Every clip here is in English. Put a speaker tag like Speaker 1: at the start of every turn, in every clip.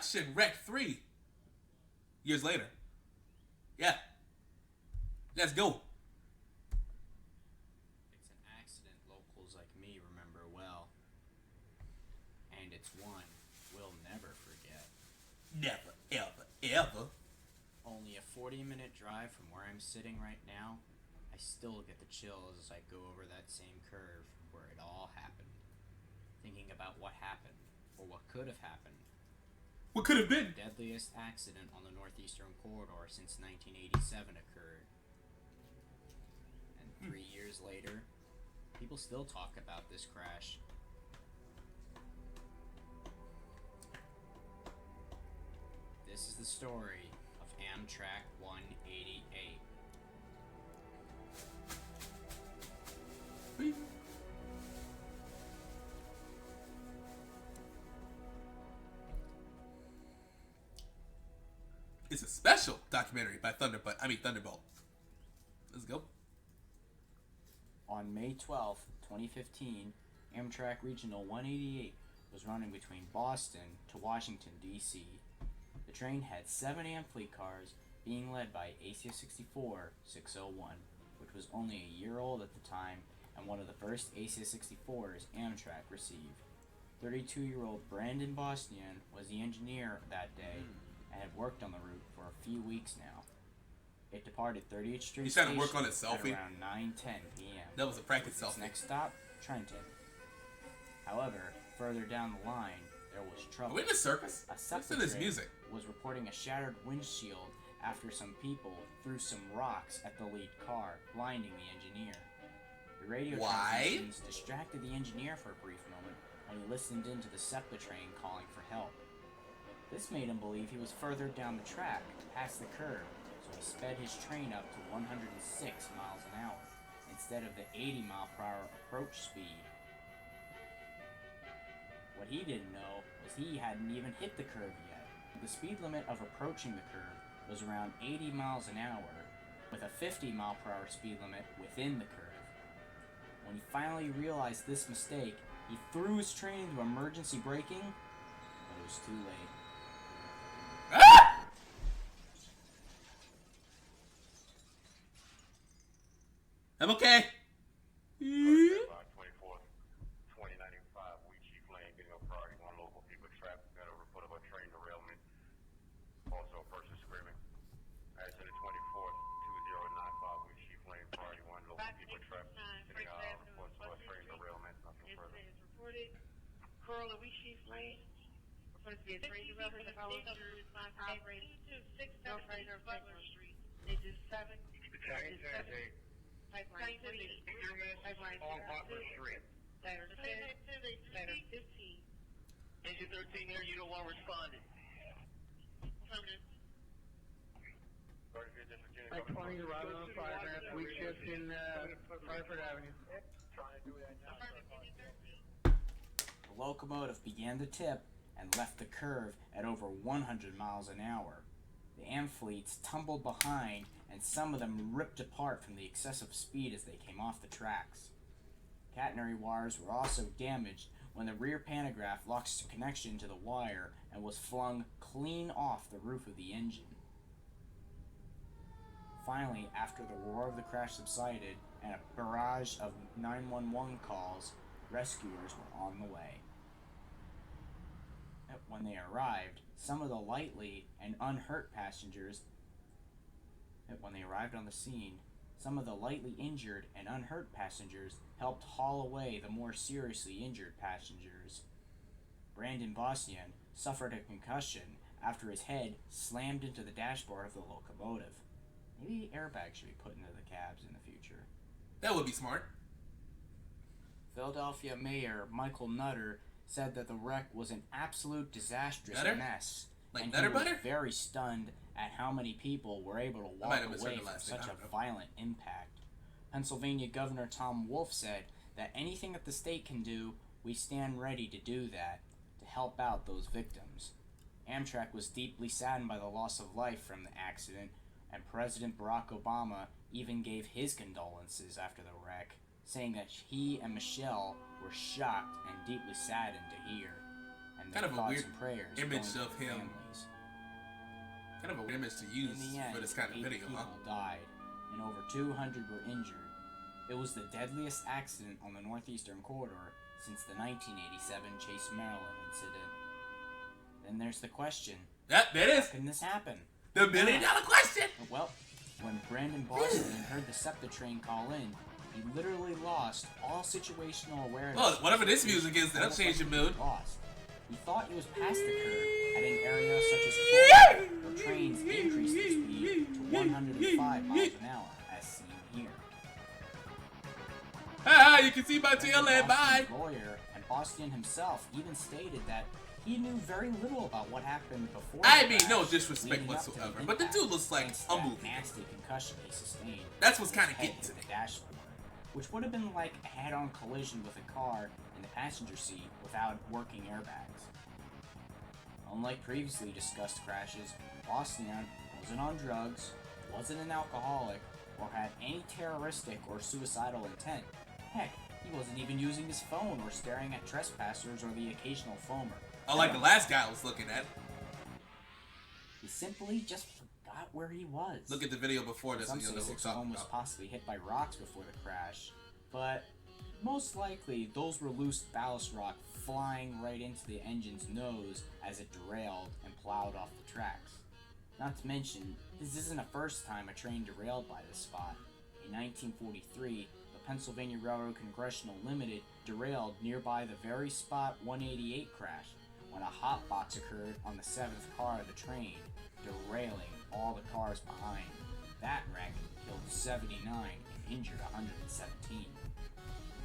Speaker 1: Junction Wreck 3 years later. Yeah. Let's go.
Speaker 2: It's an accident locals like me remember well, and it's one we'll never forget.
Speaker 1: Never, ever, ever.
Speaker 2: Only a 40-minute drive from where I'm sitting right now, I still get the chills as I go over that same curve where it all happened. Thinking about what happened, or what could have happened.
Speaker 1: What could have been?
Speaker 2: The deadliest accident on the Northeastern Corridor since 1987 occurred. And 3 years later, people still talk about this crash. This is the story of Amtrak 188.
Speaker 1: It's a special documentary by Thunderbolt. Let's go.
Speaker 2: On May 12, 2015, Amtrak Regional 188 was running between Boston to Washington, D.C. The train had 7 AM fleet cars being led by ACS-64 601, which was only a year old at the time and one of the first ACS-64s Amtrak received. 32-year-old Brandon Bosnian was the engineer that day and had worked on the route for a few weeks now. It departed 30th Street
Speaker 1: He's trying to
Speaker 2: Station
Speaker 1: work on his selfie.
Speaker 2: at around 9:10 p.m.
Speaker 1: That was a practice
Speaker 2: Its
Speaker 1: selfie.
Speaker 2: next stop, Trenton. However, further down the line, there was trouble.
Speaker 1: Are we in a circus?
Speaker 2: A
Speaker 1: Listen to
Speaker 2: separate
Speaker 1: this
Speaker 2: train
Speaker 1: music.
Speaker 2: was reporting a shattered windshield after some people threw some rocks at the lead car, blinding the engineer. The radio
Speaker 1: Why?
Speaker 2: transmissions distracted the engineer for a brief moment when he listened into the SEPTA train calling for help. This made him believe he was further down the track, past the curve, so he sped his train up to 106 miles an hour, instead of the 80-mile-per-hour approach speed. What he didn't know was he hadn't even hit the curve yet. The speed limit of approaching the curve was around 80 miles an hour, with a 50-mile-per-hour speed limit within the curve. When he finally realized this mistake, he threw his train into emergency braking, but it was too late.
Speaker 1: Ah! I'm okay.
Speaker 3: Block 24th, 2095, Wheat Chief Lane, getting up priority. One local people trapped at a foot of a train derailment. Also, a person screaming. Accident 24th, 2095, Wheat Chief Lane, priority. One local people trapped. Getting reports of a train derailment. Nothing further.
Speaker 4: Is reported. Curl and Wheat Chief Lane. Supposed to be a train derailment. The follow through operating. 267 Butler Street. Digit 7.
Speaker 3: Italian Saturday.
Speaker 4: Pipeline 3. Pipeline
Speaker 3: On Butler Street.
Speaker 4: Letter 10. Letter 15.
Speaker 3: Engine 13 there, unit 1 responded.
Speaker 4: Affirmative.
Speaker 3: 35th District
Speaker 5: Like 20 to Robin on 5 we shift in Frankford Avenue.
Speaker 3: Trying to do that now.
Speaker 2: The locomotive began to tip and left the curve at over 100 miles an hour. The amphileets tumbled behind, and some of them ripped apart from the excessive speed as they came off the tracks. Catenary wires were also damaged when the rear pantograph lost connection to the wire and was flung clean off the roof of the engine. Finally, after the roar of the crash subsided and a barrage of 911 calls, rescuers were on the way. When they arrived, some of the lightly and unhurt passengers When they arrived on the scene, some of the lightly injured and unhurt passengers helped haul away the more seriously injured passengers. Brandon Bosnian suffered a concussion after his head slammed into the dashboard of the locomotive. Maybe airbags should be put into the cabs in the future.
Speaker 1: That would be smart.
Speaker 2: Philadelphia Mayor Michael Nutter said that the wreck was an absolute disastrous
Speaker 1: Nutter?
Speaker 2: mess,
Speaker 1: Like
Speaker 2: and
Speaker 1: Nutter
Speaker 2: he was
Speaker 1: Butter?
Speaker 2: very stunned at how many people were able to
Speaker 1: might
Speaker 2: walk
Speaker 1: have misheard
Speaker 2: away
Speaker 1: the
Speaker 2: from
Speaker 1: last name,
Speaker 2: such
Speaker 1: I
Speaker 2: a
Speaker 1: don't know.
Speaker 2: violent impact. Pennsylvania Governor Tom Wolf said that anything that the state can do, we stand ready to do that, to help out those victims. Amtrak was deeply saddened by the loss of life from the accident, and President Barack Obama even gave his condolences after the wreck, saying that he and Michelle were shocked and deeply saddened to hear. And and
Speaker 1: Kind
Speaker 2: their
Speaker 1: of a
Speaker 2: thoughts
Speaker 1: weird
Speaker 2: and prayers
Speaker 1: image
Speaker 2: going to
Speaker 1: of
Speaker 2: their
Speaker 1: him.
Speaker 2: families.
Speaker 1: Kind of a weird image to
Speaker 2: In
Speaker 1: use
Speaker 2: the end,
Speaker 1: for this kind of
Speaker 2: 8
Speaker 1: video,
Speaker 2: people
Speaker 1: huh?
Speaker 2: died, and over 200 were injured. It was the deadliest accident on the Northeastern Corridor since the 1987 Chase, Maryland incident. Then there's the question,
Speaker 1: That is
Speaker 2: how can this happen?
Speaker 1: the $1 million question.
Speaker 2: Well, when Brandon Boston heard the SEPTA train call in, he literally lost all situational awareness.
Speaker 1: Well, whatever this music is, that'll change your mood.
Speaker 2: Lost. He thought he was past the curve at an area such as Florida, where trains increased their speed to 105 miles an hour, as seen here.
Speaker 1: Ah, you can see my tail
Speaker 2: Brandon
Speaker 1: end. Bye.
Speaker 2: Boston's lawyer and Boston himself even stated that he knew very little about what happened before.
Speaker 1: I
Speaker 2: the
Speaker 1: mean,
Speaker 2: crash,
Speaker 1: no disrespect
Speaker 2: leading up to the
Speaker 1: whatsoever, but the
Speaker 2: impact,
Speaker 1: dude looks like
Speaker 2: thanks to
Speaker 1: a
Speaker 2: that
Speaker 1: movie.
Speaker 2: nasty concussion he sustained.
Speaker 1: That's what's
Speaker 2: when
Speaker 1: kind
Speaker 2: his
Speaker 1: of
Speaker 2: head
Speaker 1: getting to
Speaker 2: hit
Speaker 1: me.
Speaker 2: the dashboard, which would have been like a head-on collision with a car in the passenger seat without working airbags. Unlike previously discussed crashes, Boston wasn't on drugs, wasn't an alcoholic, or had any terroristic or suicidal intent. Heck, he wasn't even using his phone or staring at trespassers or the occasional foamer.
Speaker 1: Unlike the last guy I was looking at.
Speaker 2: He simply just forgot where he was.
Speaker 1: Look at the video before this,
Speaker 2: Some
Speaker 1: and you'll
Speaker 2: say
Speaker 1: know what I'm
Speaker 2: 601
Speaker 1: talking
Speaker 2: was
Speaker 1: about.
Speaker 2: possibly hit by rocks before the crash, but most likely those were loose ballast rock flying right into the engine's nose as it derailed and plowed off the tracks. Not to mention, this isn't the first time a train derailed by this spot. In 1943, the Pennsylvania Railroad Congressional Limited derailed nearby the very spot 188 crashed when a hot box occurred on the 7th car of the train, derailing all the cars behind. That wreck killed 79 and injured 117.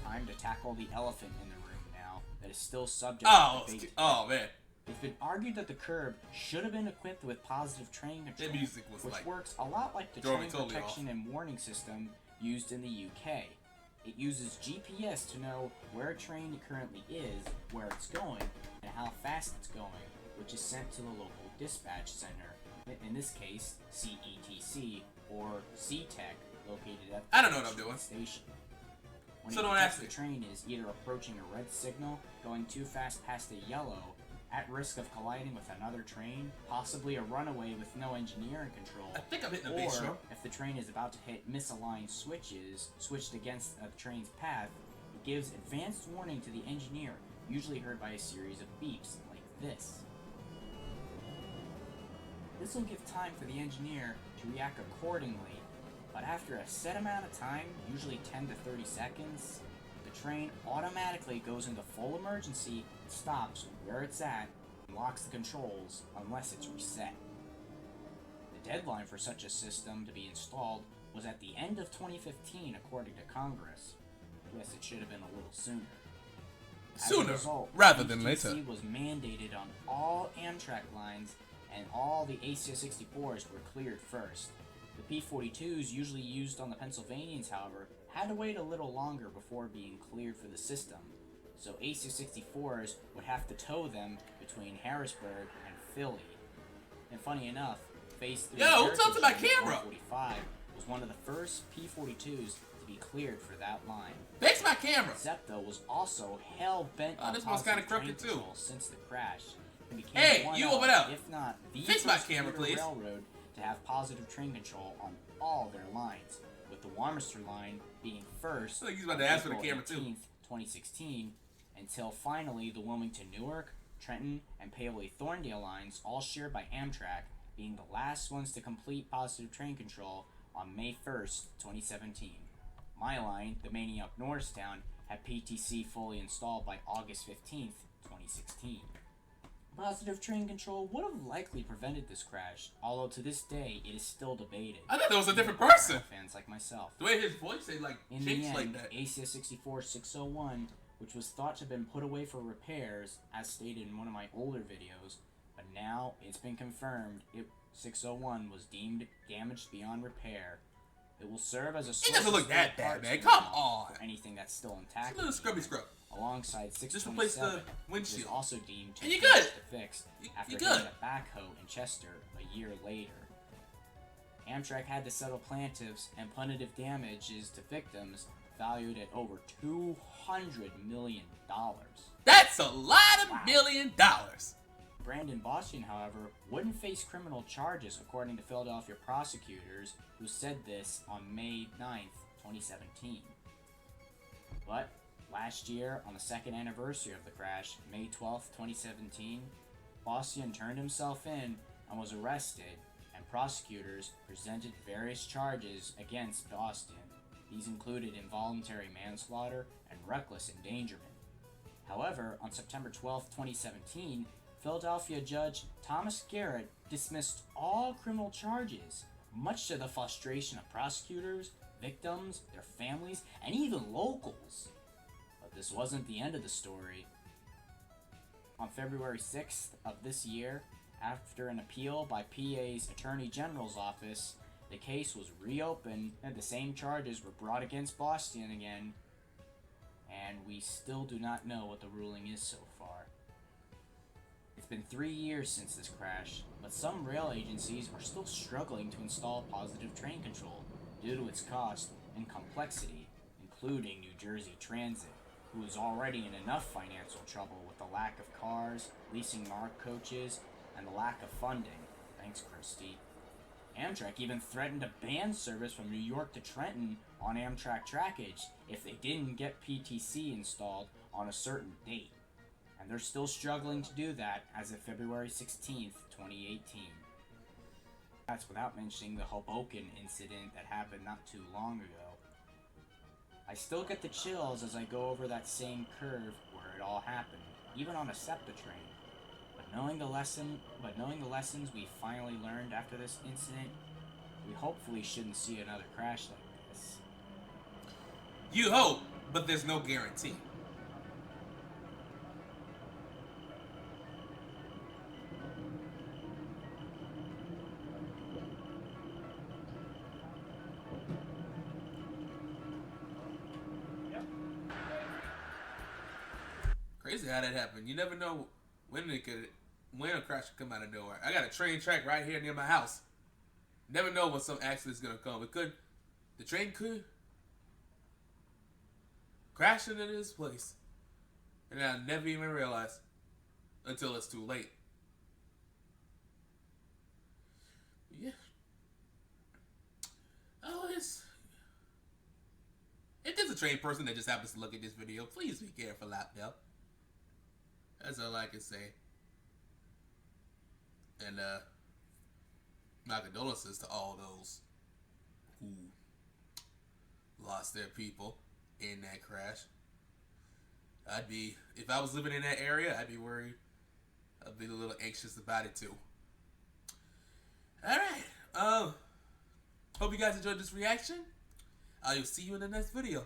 Speaker 2: Time to tackle the elephant in the room now that is still subject to debate.
Speaker 1: Oh man.
Speaker 2: It's been argued that the curb should have been equipped with positive train control,
Speaker 1: That music was
Speaker 2: which
Speaker 1: like
Speaker 2: works a lot like the
Speaker 1: throwing me
Speaker 2: train
Speaker 1: totally
Speaker 2: protection and warning system used in the UK. It uses GPS to know where a train currently is, where it's going, and how fast it's going, which is sent to the local dispatch center, in this case, CETC, or CTEC, located at the
Speaker 1: I don't know what I'm doing.
Speaker 2: station. When
Speaker 1: So
Speaker 2: it
Speaker 1: don't
Speaker 2: detects
Speaker 1: ask
Speaker 2: the
Speaker 1: me.
Speaker 2: train is either approaching a red signal, going too fast past a yellow, at risk of colliding with another train, possibly a runaway with no engineering control,
Speaker 1: I think I'm hitting a base
Speaker 2: or
Speaker 1: show.
Speaker 2: if the train is about to hit misaligned switches, switched against a train's path, it gives advanced warning to the engineer, usually heard by a series of beeps like this. This will give time for the engineer to react accordingly, but after a set amount of time, usually 10 to 30 seconds, the train automatically goes into full emergency, stops where it's at, and locks the controls unless it's reset. The deadline for such a system to be installed was at the end of 2015 according to Congress. Yes, it should have been a little sooner. As a
Speaker 1: Sooner,
Speaker 2: result,
Speaker 1: rather than
Speaker 2: PTC
Speaker 1: later.
Speaker 2: was mandated on all Amtrak lines, and all the ACS-64s were cleared first. The P-42s, usually used on the Pennsylvanians, however, had to wait a little longer before being cleared for the system, so ACS-64s would have to tow them between Harrisburg and Philly. And funny enough, Phase 3
Speaker 1: Yo, who tilted my camera?
Speaker 2: 145 was one of the first P-42s to be cleared for that line.
Speaker 1: Fix my camera.
Speaker 2: SEPTA was also hell-bent
Speaker 1: Oh,
Speaker 2: on
Speaker 1: this one's kinda
Speaker 2: positive train
Speaker 1: crooked, too.
Speaker 2: control since the crash. It became
Speaker 1: Hey,
Speaker 2: one
Speaker 1: you
Speaker 2: of,
Speaker 1: over there.
Speaker 2: if not the
Speaker 1: Fix my
Speaker 2: first
Speaker 1: camera,
Speaker 2: commuter
Speaker 1: please.
Speaker 2: railroad to have positive train control on all their lines, with the Warminster line being first
Speaker 1: I think he's about
Speaker 2: on
Speaker 1: to ask for the
Speaker 2: April
Speaker 1: camera, too.
Speaker 2: 18th, 2016, until finally the Wilmington Newark, Trenton, and Paoli Thorndale lines, all shared by Amtrak, being the last ones to complete positive train control on May 1st, 2017. My line, the Maniac Norristown, had PTC fully installed by August 15th, 2016. Positive train control would have likely prevented this crash, although to this day it is still debated.
Speaker 1: I thought that was a different
Speaker 2: By
Speaker 1: person.
Speaker 2: fans like myself.
Speaker 1: The way his voice is like
Speaker 2: In the
Speaker 1: shakes
Speaker 2: end,
Speaker 1: like that.
Speaker 2: ACS-64-601, which was thought to have been put away for repairs, as stated in one of my older videos, but now it's been confirmed 601 was deemed damaged beyond repair. It will serve as a source
Speaker 1: doesn't
Speaker 2: of
Speaker 1: look that
Speaker 2: spare
Speaker 1: bad,
Speaker 2: parts
Speaker 1: man.
Speaker 2: for
Speaker 1: Come
Speaker 2: now
Speaker 1: on.
Speaker 2: for anything that's still
Speaker 1: It's
Speaker 2: intact.
Speaker 1: a little scrubby scrub.
Speaker 2: Alongside
Speaker 1: Just replace
Speaker 2: 627,
Speaker 1: the
Speaker 2: which is
Speaker 1: windshield.
Speaker 2: also deemed too
Speaker 1: And you
Speaker 2: close
Speaker 1: good.
Speaker 2: to fix after
Speaker 1: You
Speaker 2: hitting
Speaker 1: good.
Speaker 2: a backhoe in Chester a year later. Amtrak had to settle plaintiffs and punitive damages to victims valued at over $200 million.
Speaker 1: That's a lot of
Speaker 2: Wow.
Speaker 1: $1 million.
Speaker 2: Brandon Bostian, however, wouldn't face criminal charges according to Philadelphia prosecutors, who said this on May 9th, 2017. But last year, on the second anniversary of the crash, May 12th, 2017, Bostian turned himself in and was arrested, and prosecutors presented various charges against Bostian. These included involuntary manslaughter and reckless endangerment. However, on September 12, 2017, Philadelphia Judge Thomas Garrett dismissed all criminal charges, much to the frustration of prosecutors, victims, their families, and even locals. But this wasn't the end of the story. On February 6th of this year, after an appeal by PA's Attorney General's office, the case was reopened and the same charges were brought against Bostian again, and we still do not know what the ruling is so far. It's been 3 years since this crash, but some rail agencies are still struggling to install positive train control due to its cost and complexity, including New Jersey Transit, who is already in enough financial trouble with the lack of cars, leasing MARC coaches, and the lack of funding. Thanks, Christy. Amtrak even threatened to ban service from New York to Trenton on Amtrak trackage if they didn't get PTC installed on a certain date. And they're still struggling to do that as of February 16th, 2018. That's without mentioning the Hoboken incident that happened not too long ago. I still get the chills as I go over that same curve where it all happened, even on a SEPTA train. But knowing the lessons we finally learned after this incident, we hopefully shouldn't see another crash like this.
Speaker 1: You hope, but there's no guarantee. Crazy how that happened. You never know when a crash could come out of nowhere. I got a train track right here near my house. Never know when some accident's gonna come. The train could crash into this place, and I never even realize until it's too late. Yeah. Oh, if there's a trained person that just happens to look at this video, please be careful out there. That's all I can say. And my condolences to all those who lost their people in that crash. If I was living in that area, I'd be worried. I'd be a little anxious about it too. Alright. Hope you guys enjoyed this reaction. I will see you in the next video.